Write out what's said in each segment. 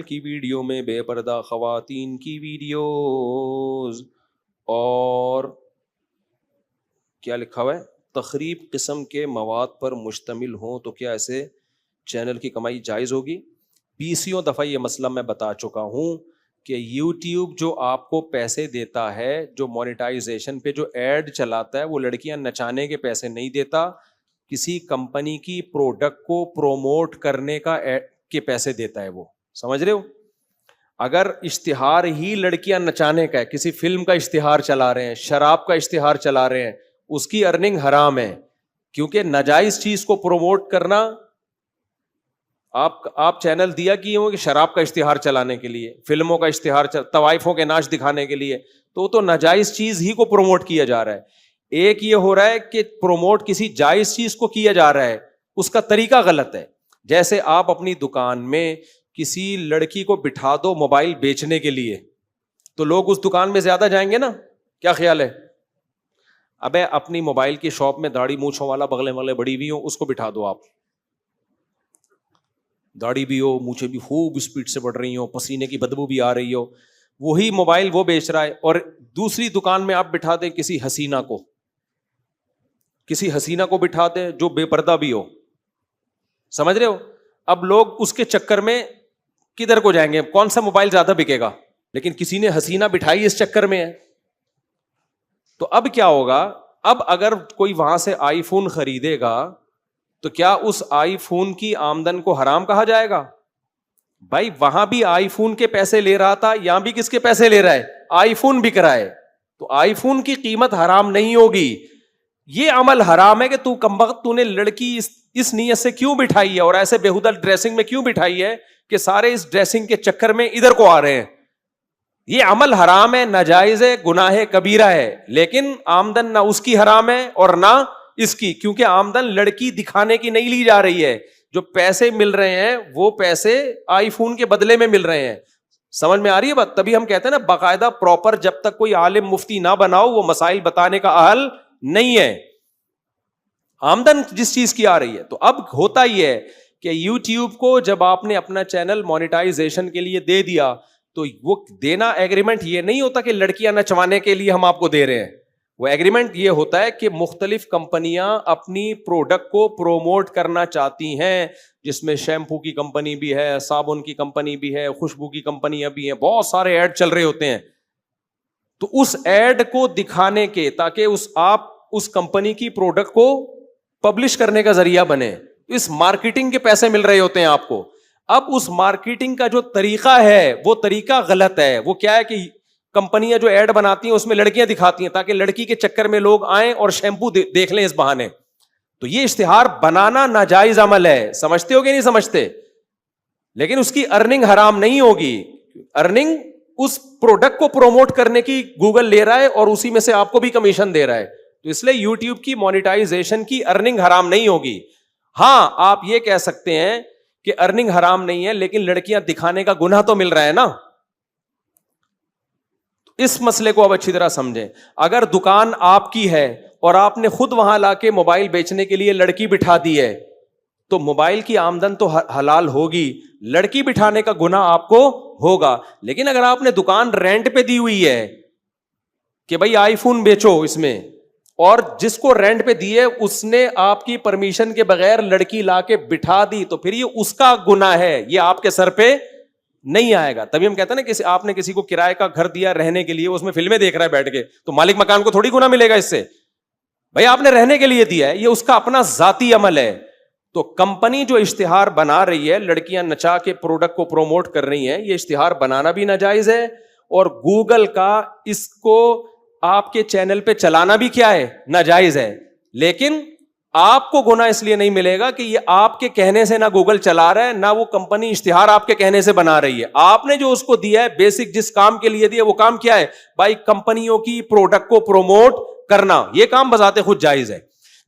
کی ویڈیو میں بے پردہ خواتین کی ویڈیوز اور کیا لکھا ہوا ہے تخریب قسم کے مواد پر مشتمل ہوں تو کیا ایسے چینل کی کمائی جائز ہوگی؟ 20 دفعہ یہ مسئلہ میں بتا چکا ہوں کہ یوٹیوب جو آپ کو پیسے دیتا ہے، جو مونیٹائزیشن پہ جو ایڈ چلاتا ہے، وہ لڑکیاں نچانے کے پیسے نہیں دیتا، کسی کمپنی کی پروڈکٹ کو پروموٹ کرنے کے پیسے دیتا ہے وہ. سمجھ رہے ہو؟ اگر اشتہار ہی لڑکیاں نچانے کا ہے، کسی فلم کا اشتہار چلا رہے ہیں، شراب کا اشتہار چلا رہے ہیں، اس کی ارننگ حرام ہے، کیونکہ ناجائز چیز کو پروموٹ کرنا. آپ چینل دیا کیے ہو کہ شراب کا اشتہار چلانے کے لیے، فلموں کا اشتہار طوائفوں کے ناچ دکھانے کے لیے، تو ناجائز چیز ہی کو پروموٹ کیا جا رہا ہے. ایک یہ ہو رہا ہے کہ پروموٹ کسی جائز چیز کو کیا جا رہا ہے، اس کا طریقہ غلط ہے. جیسے آپ اپنی دکان میں کسی لڑکی کو بٹھا دو موبائل بیچنے کے لیے، تو لوگ اس دکان میں زیادہ جائیں گے نا؟ کیا خیال ہے؟ ابے اپنی موبائل کی شاپ میں داڑھی مونچھوں والا بغلے والے بڑی بھی ہو، اس کو بٹھا دو. آپ داڑھی بھی ہو، مونچھیں بھی خوب اسپیڈ سے بڑھ رہی ہو، پسینے کی بدبو بھی آ رہی ہو، وہی موبائل وہ بیچ رہا ہے. اور دوسری دکان میں آپ بٹھا دیں کسی حسینہ کو بٹھا دیں جو بے پردہ بھی ہو. سمجھ رہے ہو؟ اب لوگ اس کے چکر میں کدھر کو جائیں گے؟ کون سا موبائل زیادہ بکے گا؟ لیکن کسی نے حسینہ بٹھائی اس چکر میں ہے. تو اب کیا ہوگا؟ اب اگر کوئی وہاں سے آئی فون خریدے گا تو کیا اس آئی فون کی آمدن کو حرام کہا جائے گا؟ بھائی وہاں بھی آئی فون کے پیسے لے رہا تھا، یہاں بھی کس کے پیسے لے رہا ہے؟ آئی فون بک رہا ہے، تو آئی فون کی قیمت حرام نہیں ہوگی. یہ عمل حرام ہے کہ تو کمبخت تو نے لڑکی اس نیت سے کیوں بٹھائی ہے اور ایسے بےہودہ ڈریسنگ میں کیوں بٹھائی ہے کہ سارے اس ڈریسنگ کے چکر میں ادھر کو آ رہے ہیں. یہ عمل حرام ہے، ناجائز ہے، گناہ کبیرہ ہے، لیکن آمدن نہ اس کی حرام ہے اور نہ اس کی، کیونکہ آمدن لڑکی دکھانے کی نہیں لی جا رہی ہے. جو پیسے مل رہے ہیں وہ پیسے آئی فون کے بدلے میں مل رہے ہیں. سمجھ میں آ رہی ہے بات؟ تبھی ہم کہتے ہیں نا باقاعدہ پراپر جب تک کوئی عالم مفتی نہ بناؤ وہ مسائل بتانے کا اہل نہیں ہے. آمدن جس چیز کی آ رہی ہے. تو اب ہوتا یہ ہے کہ یوٹیوب کو جب آپ نے اپنا چینل مونیٹائزیشن کے لیے دے دیا تو وہ دینا ایگریمنٹ یہ نہیں ہوتا کہ لڑکیاں نچوانے کے لیے ہم آپ کو دے رہے ہیں. وہ ایگریمنٹ یہ ہوتا ہے کہ مختلف کمپنیاں اپنی پروڈکٹ کو پروموٹ کرنا چاہتی ہیں، جس میں شیمپو کی کمپنی بھی ہے، صابن کی کمپنی بھی ہے، خوشبو کی کمپنیاں بھی ہیں، بہت سارے ایڈ چل رہے ہوتے ہیں. تو اس ایڈ کو دکھانے کے تاکہ آپ اس کمپنی کی پروڈکٹ کو پبلش کرنے کا ذریعہ بنے، اس مارکیٹنگ کے پیسے مل رہے ہوتے ہیں آپ کو. اب اس مارکیٹنگ کا جو طریقہ ہے وہ طریقہ غلط ہے. وہ کیا ہے کہ کمپنیاں جو ایڈ بناتی ہیں اس میں لڑکیاں دکھاتی ہیں تاکہ لڑکی کے چکر میں لوگ آئیں اور شیمپو دیکھ لیں اس بہانے. تو یہ اشتہار بنانا ناجائز عمل ہے. سمجھتے ہو کہ نہیں سمجھتے؟ لیکن اس کی ارننگ حرام نہیں ہوگی. ارننگ اس پروڈکٹ کو پروموٹ کرنے کی گوگل لے رہا ہے اور اسی میں سے آپ کو بھی کمیشن دے رہا ہے. تو اس لیے یوٹیوب کی مونیٹائزیشن کی ارننگ حرام نہیں ہوگی. ہاں آپ یہ کہہ سکتے ہیں کہ ارننگ حرام نہیں ہے لیکن لڑکیاں دکھانے کا گناہ تو مل رہا ہے نا. اس مسئلے کو اب اچھی طرح سمجھیں. اگر دکان آپ کی ہے اور آپ نے خود وہاں لا کے موبائل بیچنے کے لیے لڑکی بٹھا دی ہے تو موبائل کی آمدن تو حلال ہوگی، لڑکی بٹھانے کا گناہ آپ کو ہوگا. لیکن اگر آپ نے دکان رینٹ پہ دی ہوئی ہے کہ بھائی آئی فون بیچو اس میں، اور جس کو رینٹ پہ دیے اس نے آپ کی پرمیشن کے بغیر لڑکی لا کے بٹھا دی، تو پھر یہ اس کا گناہ ہے، یہ آپ کے سر پہ نہیں آئے گا. تبھی ہم کہتے ہیں نا آپ نے کسی کو کرائے کا گھر دیا رہنے کے لیے، اس میں فلمیں دیکھ رہا ہے بیٹھ کے، تو مالک مکان کو تھوڑی گناہ ملے گا اس سے. بھائی آپ نے رہنے کے لیے دیا ہے، یہ اس کا اپنا ذاتی عمل ہے. تو کمپنی جو اشتہار بنا رہی ہے، لڑکیاں نچا کے پروڈکٹ کو پروموٹ کر رہی ہیں، یہ اشتہار بنانا بھی ناجائز ہے، اور گوگل کا اس کو آپ کے چینل پہ چلانا بھی کیا ہے؟ ناجائز ہے. لیکن آپ کو گناہ اس لیے نہیں ملے گا کہ یہ آپ کے کہنے سے نہ گوگل چلا رہا ہے، نہ وہ کمپنی اشتہار آپ کے کہنے سے بنا رہی ہے. آپ نے جو اس کو دیا ہے بیسک جس کام کے لیے دیا، وہ کام کیا ہے؟ بھائی کمپنیوں کی پروڈکٹ کو پروموٹ کرنا. یہ کام بذات خود جائز ہے.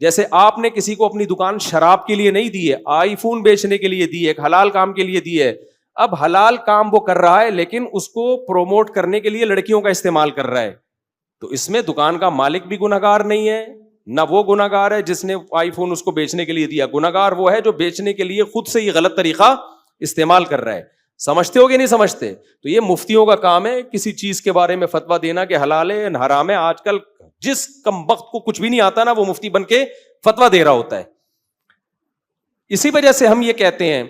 جیسے آپ نے کسی کو اپنی دکان شراب کے لیے نہیں دی ہے، آئی فون بیچنے کے لیے دی ہے، ایک حلال کام کے لیے دی ہے. اب حلال کام وہ کر رہا ہے لیکن اس کو پروموٹ کرنے کے لیے لڑکیوں کا استعمال کر رہا ہے. تو اس میں دکان کا مالک بھی گنہگار نہیں ہے، نہ وہ گنہگار ہے جس نے آئی فون اس کو بیچنے کے لیے دیا. گنہگار وہ ہے جو بیچنے کے لیے خود سے یہ غلط طریقہ استعمال کر رہا ہے. سمجھتے ہو کہ نہیں سمجھتے؟ تو یہ مفتیوں کا کام ہے کسی چیز کے بارے میں فتویٰ دینا کہ حلال ہے حرام ہے. آج کل جس کمبخت کو کچھ بھی نہیں آتا نا وہ مفتی بن کے فتویٰ دے رہا ہوتا ہے. اسی وجہ سے ہم یہ کہتے ہیں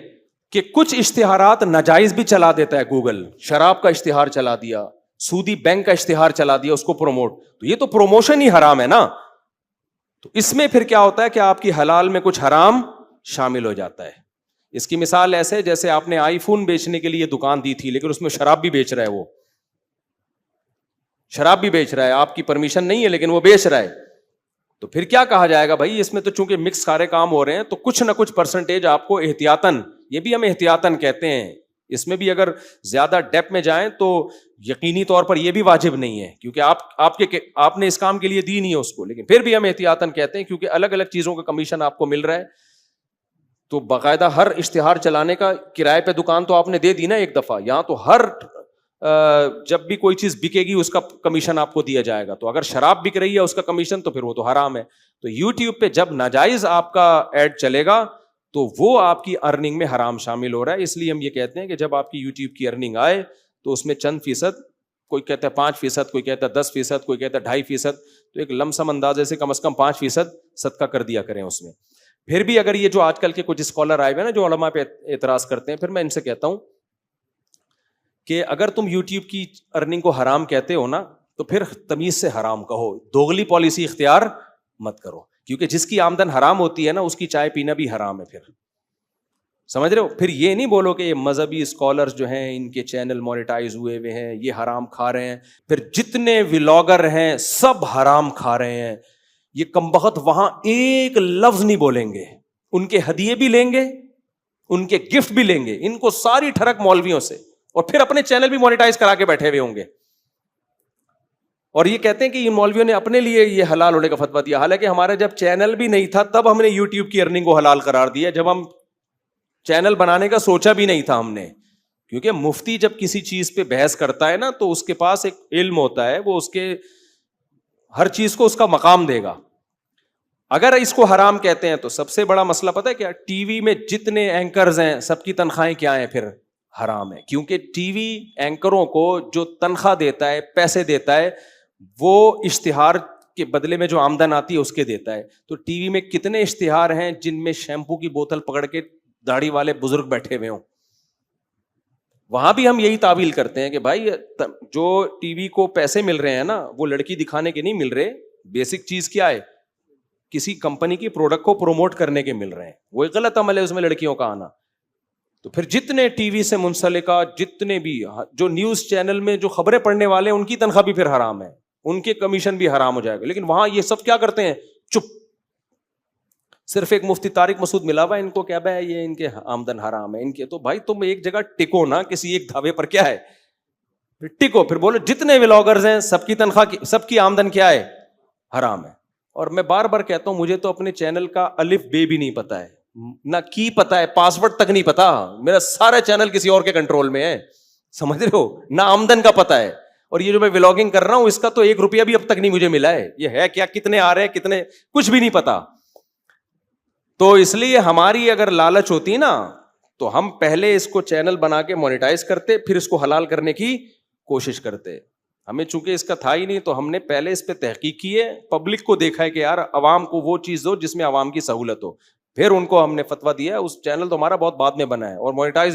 کہ کچھ اشتہارات ناجائز بھی چلا دیتا ہے گوگل. شراب کا اشتہار چلا دیا, سودی بینک کا اشتہار چلا دیا, اس کو پروموٹ, تو یہ تو پروموشن ہی حرام ہے نا. تو اس میں پھر کیا ہوتا ہے کہ آپ کی حلال میں کچھ حرام شامل ہو جاتا ہے. اس کی مثال ایسے جیسے آپ نے آئی فون بیچنے کے لیے دکان دی تھی لیکن اس میں شراب بھی بیچ رہا ہے, وہ شراب بھی بیچ رہا ہے, آپ کی پرمیشن نہیں ہے لیکن وہ بیچ رہا ہے. تو پھر کیا کہا جائے گا بھائی, اس میں تو چونکہ مکس سارے کام ہو رہے ہیں تو کچھ نہ کچھ پرسنٹیج آپ کو احتیاطاً, یہ بھی ہم احتیاطاً کہتے ہیں, اس میں بھی اگر زیادہ ڈیپ میں جائیں تو یقینی طور پر یہ بھی واجب نہیں ہے کیونکہ آپ نے اس کام کے لیے دی نہیں ہے اس کو, لیکن پھر بھی ہم احتیاطاً کہتے ہیں کیونکہ الگ الگ چیزوں کا کمیشن آپ کو مل رہا ہے. تو باقاعدہ ہر اشتہار چلانے کا کرائے پہ دکان تو آپ نے دے دی نا ایک دفعہ, یہاں تو ہر جب بھی کوئی چیز بکے گی اس کا کمیشن آپ کو دیا جائے گا. تو اگر شراب بک رہی ہے اس کا کمیشن تو پھر وہ تو حرام ہے. تو یوٹیوب پہ جب ناجائز آپ کا ایڈ چلے گا تو وہ آپ کی ارننگ میں حرام شامل ہو رہا ہے. اس لیے ہم یہ کہتے ہیں کہ جب آپ کی یوٹیوب کی ارننگ آئے تو اس میں چند فیصد, کوئی کہتا ہے 5%, کوئی کہتا ہے 10%, کوئی کہتا ہے 2.5%, تو ایک لم سم اندازے سے کم از کم 5% صدقہ کر دیا کریں اس میں. پھر بھی اگر یہ جو آج کل کے کچھ اسکالر آئے ہوئے نا جو علماء پہ اعتراض کرتے ہیں, پھر میں ان سے کہتا ہوں کہ اگر تم یوٹیوب کی ارننگ کو حرام کہتے ہو نا تو پھر تمیز سے حرام کہو, دوغلی پالیسی اختیار مت کرو, کیونکہ جس کی آمدن حرام ہوتی ہے نا اس کی چائے پینا بھی حرام ہے. پھر سمجھ رہے ہو, پھر یہ نہیں بولو کہ یہ مذہبی اسکالرز جو ہیں ان کے چینل مونیٹائز ہوئے ہوئے ہیں یہ حرام کھا رہے ہیں, پھر جتنے ولاگر ہیں سب حرام کھا رہے ہیں. یہ کمبخت وہاں ایک لفظ نہیں بولیں گے, ان کے ہدیے بھی لیں گے, ان کے گفٹ بھی لیں گے, ان کو ساری ٹھڑک مولویوں سے, اور پھر اپنے چینل بھی مونیٹائز کرا کے بیٹھے ہوئے ہوں گے. اور یہ کہتے ہیں کہ ان مولویوں نے اپنے لیے یہ حلال ہونے کا فتویٰ دیا, حالانکہ ہمارا جب چینل بھی نہیں تھا تب ہم نے یوٹیوب کی ارننگ کو حلال قرار دیا, جب ہم چینل بنانے کا سوچا بھی نہیں تھا ہم نے. کیونکہ مفتی جب کسی چیز پہ بحث کرتا ہے نا تو اس کے پاس ایک علم ہوتا ہے, وہ اس کے ہر چیز کو اس کا مقام دے گا. اگر اس کو حرام کہتے ہیں تو سب سے بڑا مسئلہ پتہ ہے کیا, ٹی وی میں جتنے اینکرز ہیں سب کی تنخواہیں کیا ہیں پھر حرام ہے. کیونکہ ٹی وی اینکروں کو جو تنخواہ دیتا ہے, پیسے دیتا ہے, وہ اشتہار کے بدلے میں جو آمدن آتی ہے اس کے دیتا ہے. تو ٹی وی میں کتنے اشتہار ہیں جن میں شیمپو کی بوتل پکڑ کے داڑھی والے بزرگ بیٹھے ہوئے ہوں. وہاں بھی ہم یہی تعویل کرتے ہیں کہ بھائی جو ٹی وی کو پیسے مل رہے ہیں نا وہ لڑکی دکھانے کے نہیں مل رہے, بیسک چیز کیا ہے, کسی کمپنی کی پروڈکٹ کو پروموٹ کرنے کے مل رہے ہیں. وہ ایک غلط عمل ہے اس میں لڑکیوں کا آنا. تو پھر جتنے ٹی وی سے منسلکہ جتنے بھی جو نیوز چینل میں جو خبریں پڑھنے والے ہیں ان کی تنخواہ بھی پھر حرام ہے, ان کے کمیشن بھی حرام ہو جائے گا. لیکن وہاں یہ سب کیا کرتے ہیں, چپ. صرف ایک مفتی طارق مسعود ملا ہوا ان کو کیا بھائی یہ ان کے آمدن حرام ہے ان کے. تو بھائی تم ایک جگہ ٹکو نا, کسی ایک دھاوے پر کیا ہے, پھر ٹکو, پھر بولو جتنے ولاگرز ہیں سب کی تنخواہ سب کی آمدن کیا ہے, حرام ہے. اور میں بار بار کہتا ہوں مجھے تو اپنے چینل کا الف بے بھی نہیں پتا ہے, نہ کی پتا ہے, پاسورڈ تک نہیں پتا. میرا سارا چینل کسی اور کے کنٹرول میں ہے, سمجھ رہے ہو, نہ آمدن کا پتا ہے. اور یہ جو میں ولاگنگ کر رہا ہوں اس کا تو 1 روپیہ بھی اب تک نہیں مجھے ملا ہے. یہ ہے کیا, کتنے آ رہے ہیں, کتنے, کچھ بھی نہیں پتا. تو اس لیے ہماری اگر لالچ ہوتی نا تو ہم پہلے اس کو چینل بنا کے مونیٹائز کرتے, پھر اس کو حلال کرنے کی کوشش کرتے. ہمیں چونکہ اس کا تھا ہی نہیں تو ہم نے پہلے اس پہ تحقیق کی ہے, پبلک کو دیکھا ہے کہ یار عوام کو وہ چیز دو جس میں عوام کی سہولت ہو, پھر ان کو ہم نے فتویٰ دیا. اس چینل تو ہمارا بہت بعد میں بنا ہے اور مونیٹائز